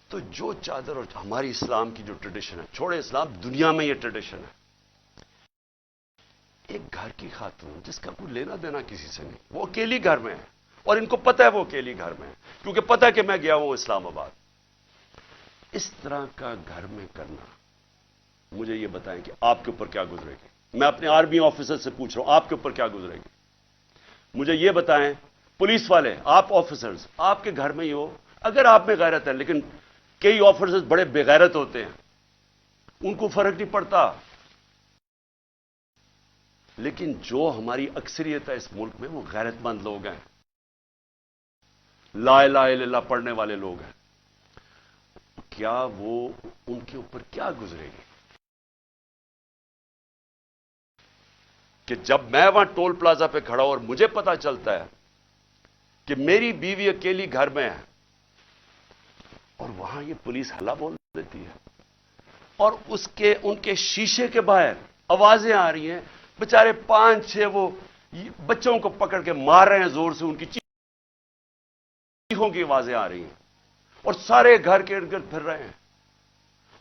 تو جو چادر، اور ہماری اسلام کی جو ٹریڈیشن ہے، چھوڑے اسلام، دنیا میں یہ ٹریڈیشن ہے، ایک گھر کی خاتون جس کا کوئی لینا دینا کسی سے نہیں، وہ اکیلی گھر میں ہے، اور ان کو پتہ ہے وہ اکیلی گھر میں ہے، کیونکہ پتہ ہے کہ میں گیا ہوں اسلام آباد۔ اس طرح کا گھر میں کرنا، مجھے یہ بتائیں کہ آپ کے اوپر کیا گزرے گی؟ میں اپنے آرمی آفیسر سے پوچھ رہا ہوں، آپ کے اوپر کیا گزرے گی؟ مجھے یہ بتائیں، پولیس والے، آپ آفیسرز، آپ کے گھر میں ہی ہو، اگر آپ میں غیرت ہے، لیکن کئی آفیسرز بڑے بے غیرت ہوتے ہیں، ان کو فرق نہیں پڑتا۔ لیکن جو ہماری اکثریت ہے اس ملک میں، وہ غیرت مند لوگ ہیں، لا الہ الا اللہ پڑھنے والے لوگ ہیں۔ کیا وہ، ان کے اوپر کیا گزرے گی کہ جب میں وہاں ٹول پلازا پہ کھڑا ہوں اور مجھے پتا چلتا ہے کہ میری بیوی اکیلی گھر میں ہے، اور وہاں یہ پولیس ہلا بول دیتی ہے، اور ان کے شیشے کے باہر آوازیں آ رہی ہیں، بےچارے 5-6 وہ بچوں کو پکڑ کے مار رہے ہیں زور سے، ان کی چیخوں کی آوازیں آ رہی ہیں، اور سارے گھر کے ارد گرد پھر رہے ہیں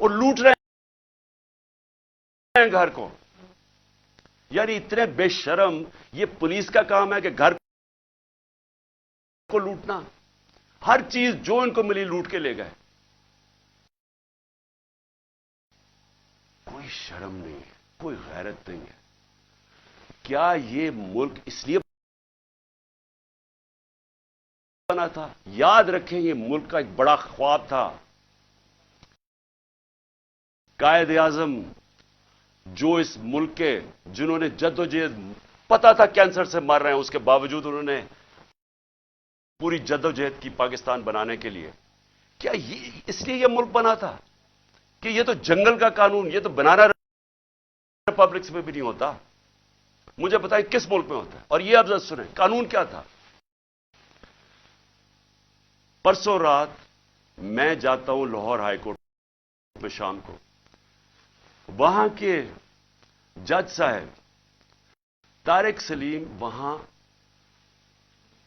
اور لوٹ رہے ہیں گھر کو۔ یعنی اتنے بے شرم، یہ پولیس کا کام ہے کہ گھر کو لوٹنا، ہر چیز جو ان کو ملی لوٹ کے لے گئے۔ کوئی شرم نہیں ہے، کوئی غیرت نہیں ہے۔ کیا یہ ملک اس لیے بنا تھا؟ یاد رکھیں، یہ ملک کا ایک بڑا خواب تھا۔ قائد اعظم جو اس ملک کے، جنہوں نے جدوجہد، پتا تھا کینسر سے مر رہے ہیں، اس کے باوجود انہوں نے پوری جدوجہد کی پاکستان بنانے کے لیے۔ کیا یہ اس لیے یہ ملک بنا تھا کہ یہ تو جنگل کا قانون، یہ تو بنانا ریپبلکس میں بھی نہیں ہوتا؟ مجھے بتائیں کس ملک میں ہوتا ہے؟ اور یہ اب ذرا سنیں قانون کیا تھا۔ پرسوں رات میں جاتا ہوں لاہور ہائی کورٹ میں شام کو، وہاں کے جج صاحب طارق سلیم، وہاں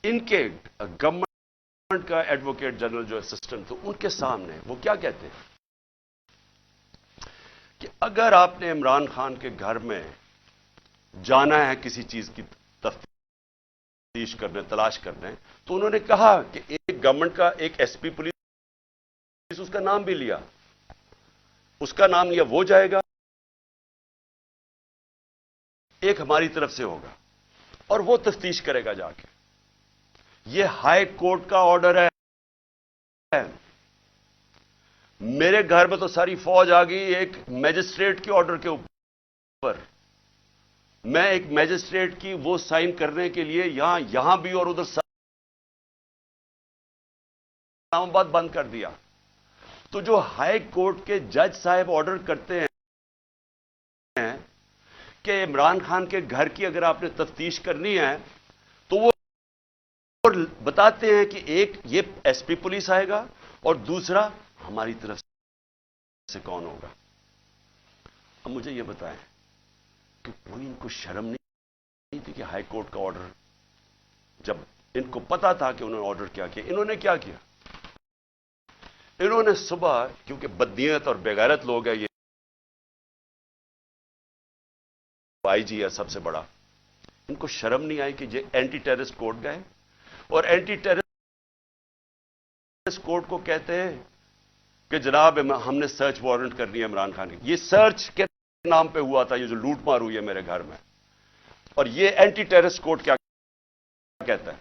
ان کے گورنمنٹ کا ایڈوکیٹ جنرل جو اسسٹنٹ تھے، ان کے سامنے وہ کیا کہتے ہیں کہ اگر آپ نے عمران خان کے گھر میں جانا ہے کسی چیز کی تفتیش کرنے، تلاش کرنے، تو انہوں نے کہا کہ ایک گورنمنٹ کا ایک ایس پی پولیس، اس کا نام بھی لیا، اس کا نام لیا، وہ جائے گا، ایک ہماری طرف سے ہوگا، اور وہ تفتیش کرے گا جا کے۔ یہ ہائی کورٹ کا آرڈر ہے۔ میرے گھر میں تو ساری فوج آ گئی ایک میجسٹریٹ کے آرڈر کے اوپر۔ میں ایک میجسٹریٹ کی وہ سائن کرنے کے لیے یہاں بھی اور ادھر اسلام آباد بند کر دیا۔ تو جو ہائی کورٹ کے جج صاحب آرڈر کرتے ہیں کہ عمران خان کے گھر کی اگر آپ نے تفتیش کرنی ہے، تو وہ بتاتے ہیں کہ ایک یہ ایس پی پولیس آئے گا، اور دوسرا ہماری طرف سے کون ہوگا۔ اب مجھے یہ بتائیں کہ کوئی ان کو شرم نہیں تھی کہ ہائی کورٹ کا آرڈر، جب ان کو پتا تھا کہ انہوں نے آرڈر کیا کیا، انہوں نے کیا کیا؟ انہوں نے صبح، کیونکہ بدنیت اور بےغیرت لوگ ہیں، یہ آئی جی ہے سب سے بڑا، ان کو شرم نہیں آئی کہ یہ اینٹی ٹیررسٹ کوڈ گئے، اور اینٹی ٹیررسٹ کوڈ کو کہتے ہیں کہ جناب ہم نے سرچ وارنٹ کرنی ہے عمران خان کی۔ یہ سرچ کے نام پہ ہوا تھا، یہ جو لوٹ مار ہوئی ہے میرے گھر میں۔ اور یہ اینٹی ٹیررسٹ کوڈ کیا کہتا ہے؟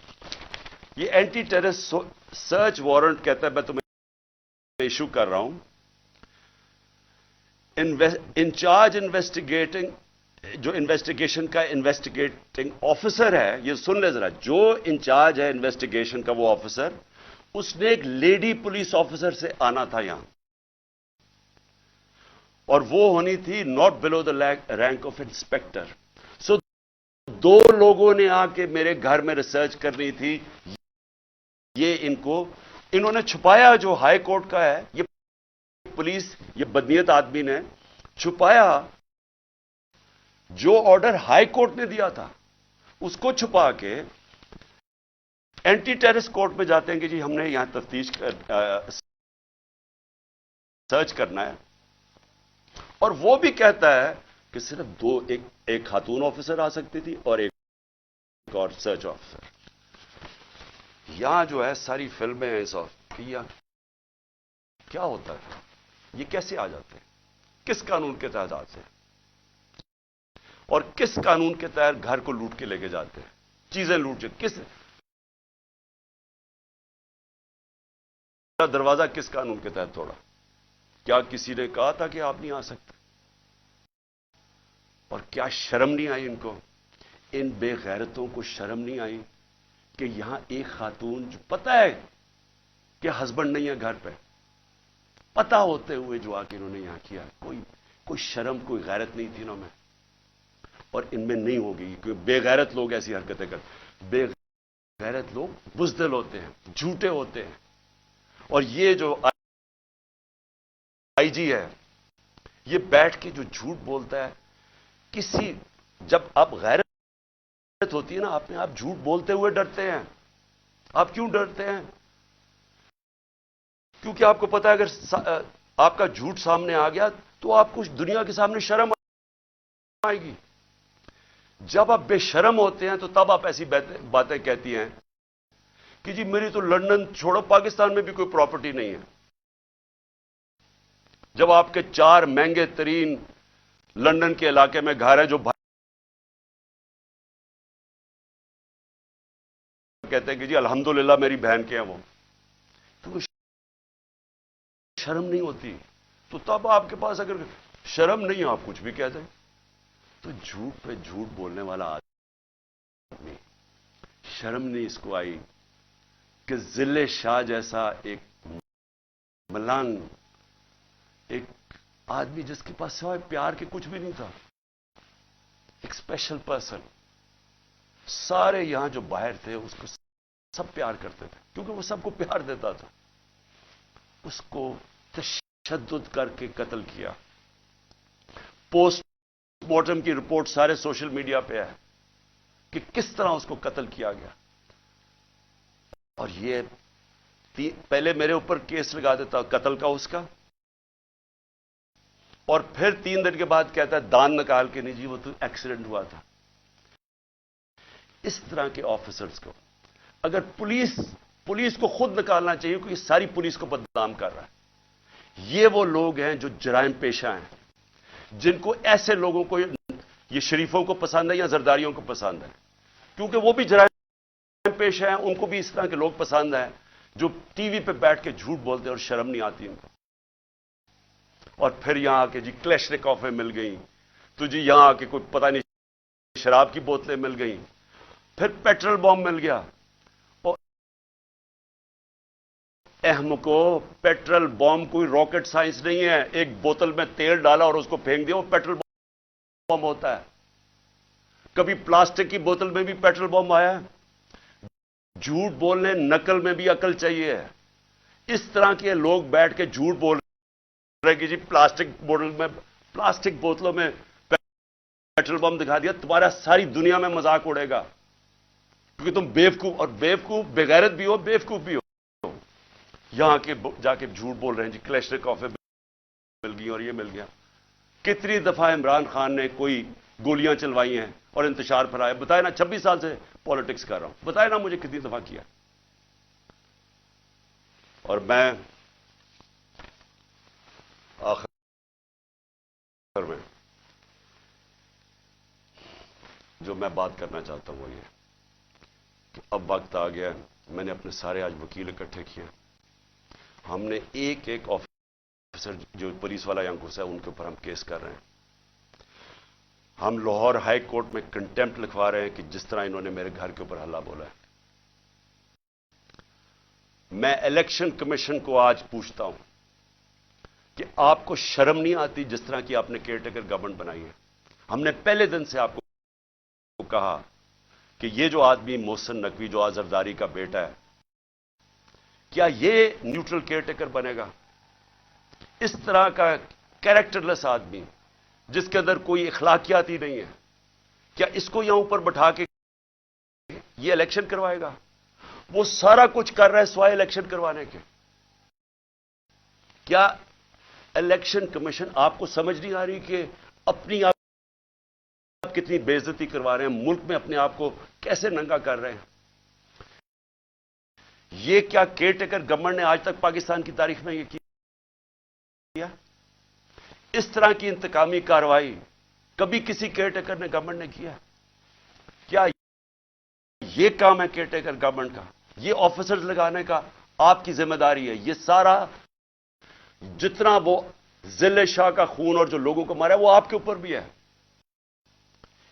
یہ اینٹی ٹیررسٹ سرچ وارنٹ کہتا ہے، میں تمہیں ایشو کر رہا ہوں، انچارج انویسٹیگیٹنگ، جو انویسٹیگیشن کا انویسٹیگیٹنگ آفیسر ہے، یہ سن لے ذرا، جو انچارج ہے انویسٹیگیشن کا وہ آفیسر، اس نے ایک لیڈی پولیس آفیسر سے آنا تھا یہاں، اور وہ ہونی تھی not below the rank of inspector. دو لوگوں نے آ کے میرے گھر میں ریسرچ کرنی تھی، یہ انہوں نے چھپایا، جو ہائی کورٹ کا ہے، یہ پولیس، یہ بدنیت آدمی نے چھپایا، جو آرڈر ہائی کورٹ نے دیا تھا اس کو چھپا کے اینٹی ٹیررسٹ کورٹ میں جاتے ہیں کہ جی ہم نے یہاں تفتیش سرچ کرنا ہے، اور وہ بھی کہتا ہے کہ صرف ایک خاتون آفیسر آ سکتی تھی اور ایک اور سرچ آفیسر. یہاں جو ہے ساری فلمیں ہیں کہ کیا ہوتا ہے، یہ کیسے آ جاتے ہیں، کس قانون کے تحت آتے ہیں، اور کس قانون کے تحت گھر کو لوٹ کے لے کے جاتے ہیں، چیزیں لوٹ کے، دروازہ کس قانون کے تحت توڑا؟ کیا کسی نے کہا تھا کہ آپ نہیں آ سکتے؟ اور کیا شرم نہیں آئی ان کو، ان بے غیرتوں کو شرم نہیں آئی کہ یہاں ایک خاتون جو پتہ ہے کہ ہسبینڈ نہیں ہے گھر پہ، پتہ ہوتے ہوئے جو آ کے انہوں نے یہاں کیا، کوئی شرم، کوئی غیرت نہیں تھی انہوں میں، اور ان میں نہیں ہوگی، کیونکہ بے غیرت لوگ ایسی حرکتیں کرتے، بے غیرت لوگ بزدل ہوتے ہیں، جھوٹے ہوتے ہیں. اور یہ جو آئی جی ہے، یہ بیٹھ کے جو جھوٹ بولتا ہے، جب آپ غیرت ہوتی ہے نا، آپ جھوٹ بولتے ہوئے ڈرتے ہیں. آپ کیوں ڈرتے ہیں؟ کیونکہ آپ کو پتا ہے اگر آپ کا جھوٹ سامنے آ گیا تو آپ کو دنیا کے سامنے شرم آئے گی. جب آپ بے شرم ہوتے ہیں تو تب آپ ایسی باتیں کہتی ہیں کہ جی میری تو لندن چھوڑو، پاکستان میں بھی کوئی پراپرٹی نہیں ہے. جب آپ کے 4 مہنگے ترین لندن کے علاقے میں گھر ہیں، جو کہتے ہیں کہ جی الحمدللہ میری بہن کے ہیں، وہ تو شرم نہیں ہوتی. تو تب آپ کے پاس اگر شرم نہیں، آپ کچھ بھی کہہ دیں. تو جھوٹ پہ جھوٹ بولنے والا آدمی، شرم نہیں اس کو آئی کہ ذل شاہ جیسا ایک ملنگ، ایک آدمی جس کے پاس سوائے پیار کے کچھ بھی نہیں تھا، ایک اسپیشل پرسن، سارے یہاں جو باہر تھے اس کو سب پیار کرتے تھے کیونکہ وہ سب کو پیار دیتا تھا، اس کو تشدد کر کے قتل کیا. پوسٹ مارٹم کی رپورٹ سارے سوشل میڈیا پہ ہے کہ کس طرح اس کو قتل کیا گیا. اور یہ پہلے میرے اوپر کیس لگا دیتا قتل کا اس کا، اور پھر 3 دن کے بعد کہتا ہے دان نکال کے، نہیں جی وہ تو ایکسیڈنٹ ہوا تھا. اس طرح کے آفیسرز کو اگر پولیس کو خود نکالنا چاہیے، کیونکہ ساری پولیس کو بدنام کر رہا ہے. یہ وہ لوگ ہیں جو جرائم پیشہ ہیں، جن کو ایسے لوگوں کو، یہ شریفوں کو پسند ہے یا زرداریوں کو پسند ہے، کیونکہ وہ بھی جرائم پیشہ ہیں، ان کو بھی اس طرح کے لوگ پسند ہیں جو ٹی وی پہ بیٹھ کے جھوٹ بولتے ہیں اور شرم نہیں آتی ان کو. اور پھر یہاں آ کے جی کلیشنکوفیں مل گئیں، تو جی یہاں آ کے کوئی پتہ نہیں شراب کی بوتلیں مل گئیں، پھر پیٹرول بم مل گیا. اور احمقو، پیٹرول بم کوئی راکٹ سائنس نہیں ہے. ایک بوتل میں تیل ڈالا اور اس کو پھینک دیا، وہ پیٹرول بم ہوتا ہے. کبھی پلاسٹک کی بوتل میں بھی پیٹرول بم آیا ہے. جھوٹ بولنے، نقل میں بھی عقل چاہیے. اس طرح کے لوگ بیٹھ کے جھوٹ بول رہے کہ جی پلاسٹک بوتلوں میں پیٹرول بم دکھا دیا، تمہارا ساری دنیا میں مذاق اڑے گا کیونکہ تم بیوقوف، اور بیوقوف بغیرت بھی ہو، بیوقوف بھی ہو. یہاں کے جا کے جھوٹ بول رہے ہیں جی کلیشنکوفیں مل گئی اور یہ مل گیا. کتنی دفعہ عمران خان نے کوئی گولیاں چلوائی ہیں اور انتشار پھیلایا؟ بتائے نا، 26 سال سے پالیٹکس کر رہا ہوں، بتائے نا مجھے کتنی دفعہ کیا. اور میں آخر میں جو میں بات کرنا چاہتا ہوں وہ یہ کہ اب وقت آ گیا، میں نے اپنے سارے آج وکیل اکٹھے کیے، ہم نے ایک آفیسر جو پولیس والا یہاں گھسا ہے ان کے اوپر ہم کیس کر رہے ہیں. ہم لاہور ہائی کورٹ میں کنٹیمپٹ لکھوا رہے ہیں کہ جس طرح انہوں نے میرے گھر کے اوپر حملہ بولا ہے. میں الیکشن کمیشن کو آج پوچھتا ہوں کہ آپ کو شرم نہیں آتی جس طرح کی آپ نے کیئر ٹیکر گورنمنٹ بنائی ہے؟ ہم نے پہلے دن سے آپ کو کہا کہ یہ جو آدمی محسن نقوی جو زرداری کا بیٹا ہے، کیا یہ نیوٹرل کیئر ٹیکر بنے گا؟ اس طرح کا کیریکٹر لیس آدمی جس کے اندر کوئی اخلاقیات ہی نہیں ہے، کیا اس کو یہاں اوپر بٹھا کے یہ الیکشن کروائے گا؟ وہ سارا کچھ کر رہا ہے سوائے الیکشن کروانے کے۔ کیا الیکشن کمیشن آپ کو سمجھ نہیں آ رہی کہ اپنی آپ کتنی بے عزتی کروا رہے ہیں، ملک میں اپنے آپ کو کیسے ننگا کر رہے ہیں؟ یہ کیا کیئر ٹیکر گورنمنٹ نے آج تک پاکستان کی تاریخ میں یہ کیا؟ اس طرح کی انتقامی کارروائی کبھی کسی کیئر ٹیکر نے گورنمنٹ نے کیا؟ کیا یہ کام ہے کیئر ٹیکر گورنمنٹ کا؟ یہ آفیسرز لگانے کا آپ کی ذمہ داری ہے؟ یہ سارا جتنا وہ ضلع شاہ کا خون اور جو لوگوں کو مارا ہے وہ آپ کے اوپر بھی ہے۔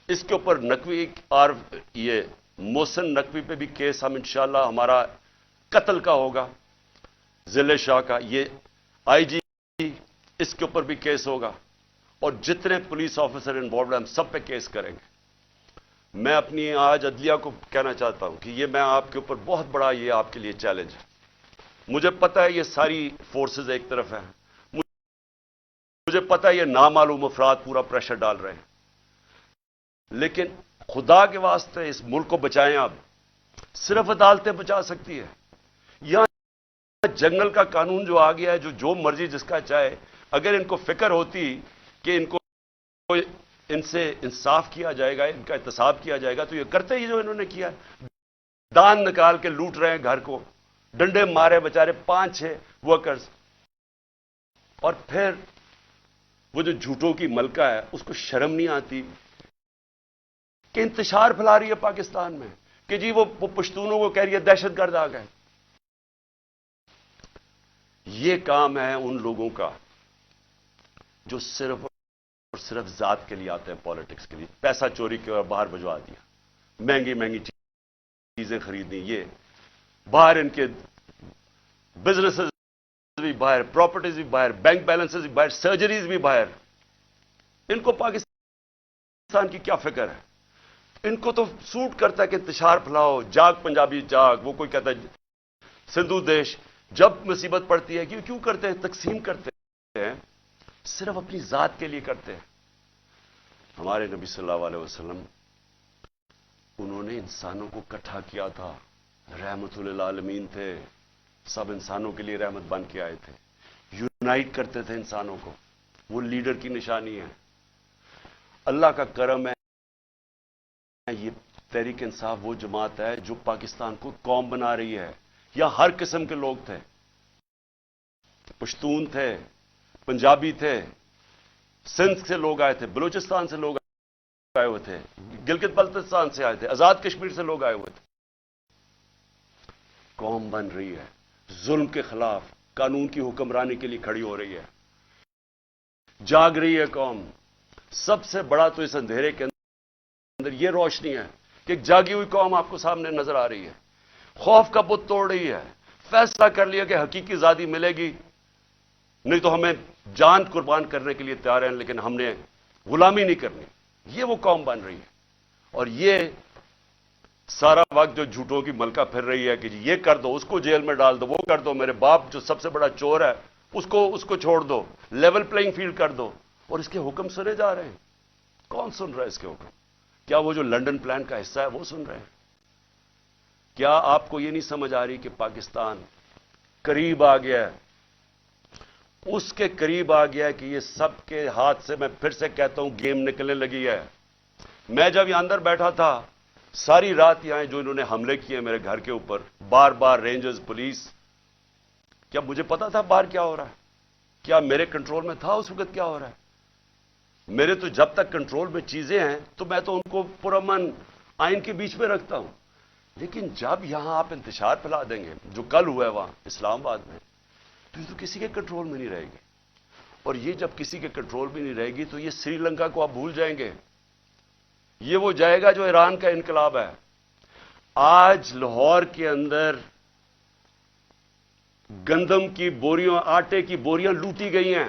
اس کے اوپر نقوی اور یہ محسن نقوی پہ بھی کیس ہم انشاءاللہ ہمارا قتل کا ہوگا، ضلع شاہ کا، یہ آئی جی اس کے اوپر بھی کیس ہوگا، اور جتنے پولیس آفیسر انوالوڈ ہیں ہم سب پہ کیس کریں گے۔ میں اپنی آج عدلیہ کو کہنا چاہتا ہوں کہ یہ میں آپ کے اوپر بہت بڑا یہ آپ کے لیے چیلنج ہے۔ مجھے پتا ہے یہ ساری فورسز ایک طرف ہیں، مجھے پتا ہے یہ نامعلوم افراد پورا پریشر ڈال رہے ہیں، لیکن خدا کے واسطے اس ملک کو بچائیں۔ آپ صرف عدالتیں بچا سکتی ہے۔ یہاں جنگل کا قانون جو آ گیا ہے، جو مرضی جس کا چاہے، اگر ان کو فکر ہوتی کہ ان سے انصاف کیا جائے گا، ان کا احتساب کیا جائے گا، تو یہ کرتے ہی جو انہوں نے کیا۔ دان نکال کے لوٹ رہے ہیں گھر کو، ڈنڈے مارے بچارے 5-6 ورکرز، اور پھر وہ جو جھوٹوں کی ملکہ ہے اس کو شرم نہیں آتی کہ انتشار پھیلا رہی ہے پاکستان میں کہ جی وہ پشتونوں کو کہہ رہی ہے دہشت گرد آ گئے۔ یہ کام ہے ان لوگوں کا جو صرف اور صرف ذات کے لیے آتے ہیں، پالیٹکس کے لیے، پیسہ چوری کے باہر بھجوا دیا، مہنگی مہنگی چیزیں خریدنی، یہ باہر ان کے بزنسز بھی باہر، پراپرٹیز بھی باہر، بینک بیلنسز بھی باہر، سرجریز بھی باہر۔ ان کو پاکستان کی کیا فکر ہے؟ ان کو تو سوٹ کرتا ہے کہ انتشار پھیلاؤ، جاگ پنجابی جاگ، وہ کوئی کہتا ہے سندھو دیش۔ جب مصیبت پڑتی ہے کیوں کرتے ہیں؟ تقسیم کرتے ہیں، صرف اپنی ذات کے لیے کرتے ہیں۔ ہمارے نبی صلی اللہ علیہ وسلم انہوں نے انسانوں کو اکٹھا کیا تھا، رحمت للعالمین تھے، سب انسانوں کے لیے رحمت بن کے آئے تھے، یونائٹ کرتے تھے انسانوں کو، وہ لیڈر کی نشانی ہے۔ اللہ کا کرم ہے، یہ تحریک انصاف وہ جماعت ہے جو پاکستان کو قوم بنا رہی ہے۔ یہاں ہر قسم کے لوگ تھے، پشتون تھے، پنجابی تھے، سندھ سے لوگ آئے تھے، بلوچستان سے لوگ آئے ہوئے تھے، گلگت بلتستان سے آئے تھے، آزاد کشمیر سے لوگ آئے ہوئے تھے۔ قوم بن رہی ہے، ظلم کے خلاف قانون کی حکمرانی کے لیے کھڑی ہو رہی ہے، جاگ رہی ہے قوم۔ سب سے بڑا تو اس اندھیرے کے اندر یہ روشنی ہے کہ ایک جاگی ہوئی قوم آپ کو سامنے نظر آ رہی ہے، خوف کا بت توڑ رہی ہے، فیصلہ کر لیا کہ حقیقی آزادی ملے گی، نہیں تو ہمیں جان قربان کرنے کے لیے تیار ہیں، لیکن ہم نے غلامی نہیں کرنی۔ یہ وہ قوم بن رہی ہے، اور یہ سارا وقت جو جھوٹوں کی ملکہ پھر رہی ہے کہ جی یہ کر دو، اس کو جیل میں ڈال دو، وہ کر دو، میرے باپ جو سب سے بڑا چور ہے اس کو چھوڑ دو، لیول پلینگ فیلڈ کر دو، اور اس کے حکم سنے جا رہے ہیں۔ کون سن رہا ہے اس کے حکم؟ کیا وہ جو لنڈن پلان کا حصہ ہے وہ سن رہے ہیں؟ کیا آپ کو یہ نہیں سمجھ آ رہی کہ پاکستان قریب آ گیا ہے، اس کے قریب آ گیا ہے کہ یہ سب کے ہاتھ سے، میں پھر سے کہتا ہوں، گیم نکلنے لگی ہے۔ میں جب یہاں اندر بیٹھا تھا، ساری رات یہاں جو انہوں نے حملے کیے میرے گھر کے اوپر، بار بار رینجرز، پولیس، کیا مجھے پتا تھا باہر کیا ہو رہا ہے؟ کیا میرے کنٹرول میں تھا اس وقت کیا ہو رہا ہے؟ میرے تو جب تک کنٹرول میں چیزیں ہیں تو میں تو ان کو پرامن آئین کے بیچ میں رکھتا ہوں، لیکن جب یہاں آپ انتشار پھیلا دیں گے، جو کل ہوا ہے وہاں اسلام آباد میں، تو یہ تو کسی کے کنٹرول میں نہیں رہے گی، اور یہ جب کسی کے کنٹرول میں نہیں رہے گی تو یہ سری لنکا کو آپ بھول جائیں گے، یہ وہ جائے گا جو ایران کا انقلاب ہے۔ آج لاہور کے اندر گندم کی بوریاں، آٹے کی بوریاں لوٹی گئی ہیں،